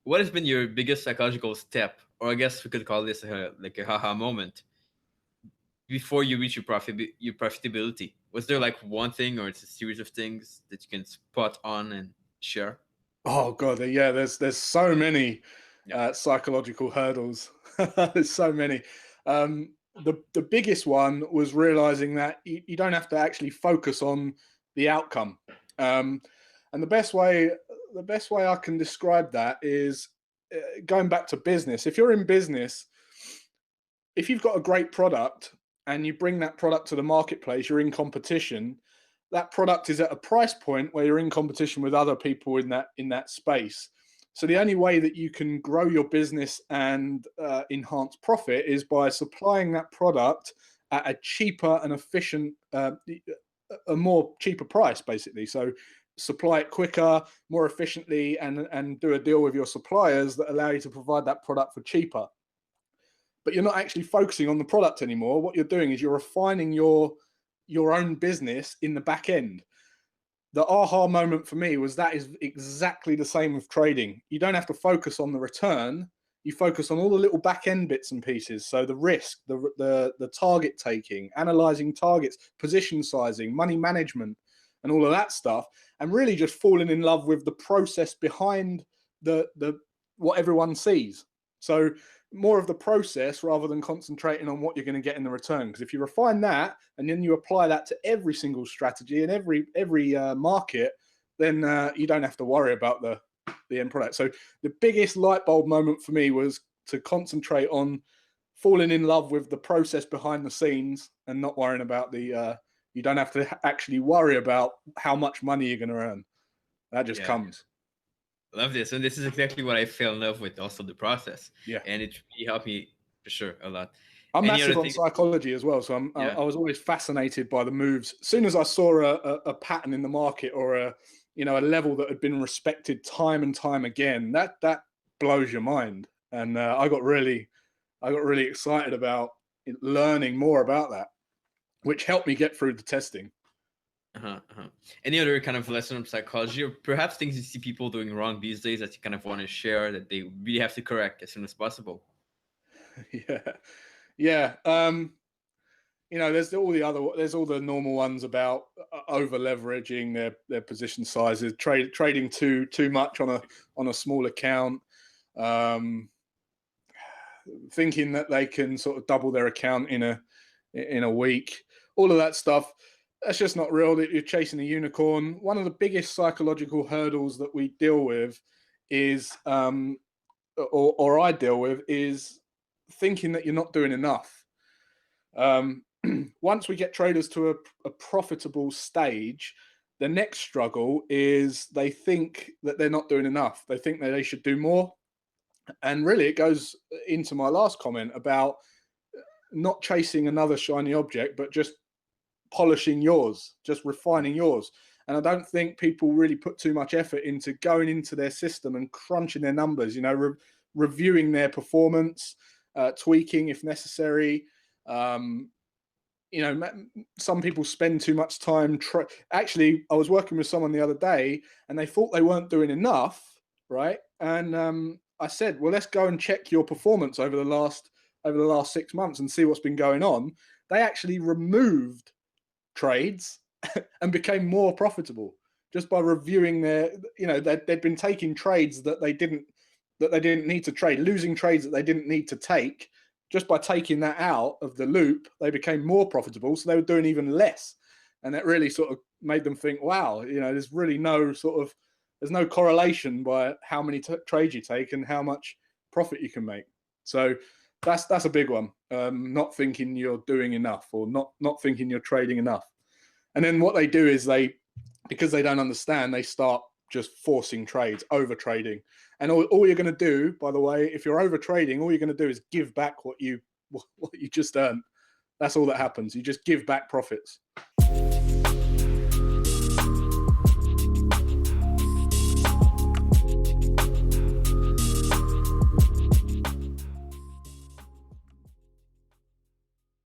what has been your biggest psychological step, or I guess we could call this like a haha moment before you reach your profitability? Was there like one thing, or it's a series of things that you can spot on and share? Oh God, yeah. There's so many Yeah. psychological hurdles. There's so many. The biggest one was realizing that you don't have to actually focus on the outcome. Um, and the best way I can describe that is going back to business. If you're in business, if you've got a great product and you bring that product to the marketplace, you're in competition. That product is at a price point where you're in competition with other people in that space. So the only way that you can grow your business and enhance profit is by supplying that product at a cheaper and efficient, a more cheaper price, basically. So supply it quicker, more efficiently, and do a deal with your suppliers that allow you to provide that product for cheaper. But you're not actually focusing on the product anymore. What you're doing is you're refining your own business in the back end. The aha moment for me was that is exactly the same with trading. You don't have to focus on the return. You focus on all the little back end bits and pieces. So the risk, the target taking, analyzing targets, position sizing, money management, and all of that stuff, and really just falling in love with the process behind the what everyone sees. So more of the process rather than concentrating on what you're going to get in the return. Because if you refine that and then you apply that to every single strategy and every market, then you don't have to worry about the end product. So the biggest light bulb moment for me was to concentrate on falling in love with the process behind the scenes and not worrying about the. You don't have to actually worry about how much money you're going to earn. That just Yeah. comes. Love this, and this is exactly what I fell in love with. Also, the process, Yeah. and it really helped me for sure a lot. I'm Any other massive on thing? psychology as well, so Yeah. I was always fascinated by the moves. As soon as I saw a pattern in the market or a level that had been respected time and time again, that blows your mind. And I got really excited about learning more about that, which helped me get through the testing. Uh-huh, uh-huh. Any other kind of lesson of psychology, or perhaps things you see people doing wrong these days that you kind of want to share that they really have to correct as soon as possible? Yeah, yeah. There's all the normal ones about over leveraging their position sizes, trading too much on a small account, um, thinking that they can sort of double their account in a week. All of that stuff. That's just not real. That you're chasing a unicorn. One of the biggest psychological hurdles that we deal with is, or I deal with, is thinking that you're not doing enough. Um, Once we get traders to a profitable stage, the next struggle is they think that they're not doing enough. They think that they should do more. And really, it goes into my last comment about not chasing another shiny object, but just polishing yours, just refining yours. And I don't think people really put too much effort into going into their system and crunching their numbers, reviewing their performance, tweaking if necessary. Um, some people spend too much time. Actually, I was working with someone the other day, and they thought they weren't doing enough, right? And I said, "Well, let's go and check your performance over the last 6 months and see what's been going on." They actually removed trades and became more profitable just by reviewing they'd been taking trades that they didn't need to trade, losing trades that they didn't need to take. Just by taking that out of the loop, they became more profitable. So they were doing even less. And that really sort of made them think, wow, there's no correlation by how many trades you take and how much profit you can make. So that's a big one. Not thinking you're doing enough, or not thinking you're trading enough. And then what they do is because they don't understand, they start just forcing trades, over trading. And all you're going to do, by the way, if you're over trading, all you're going to do is give back what you just earned. That's all that happens. You just give back profits.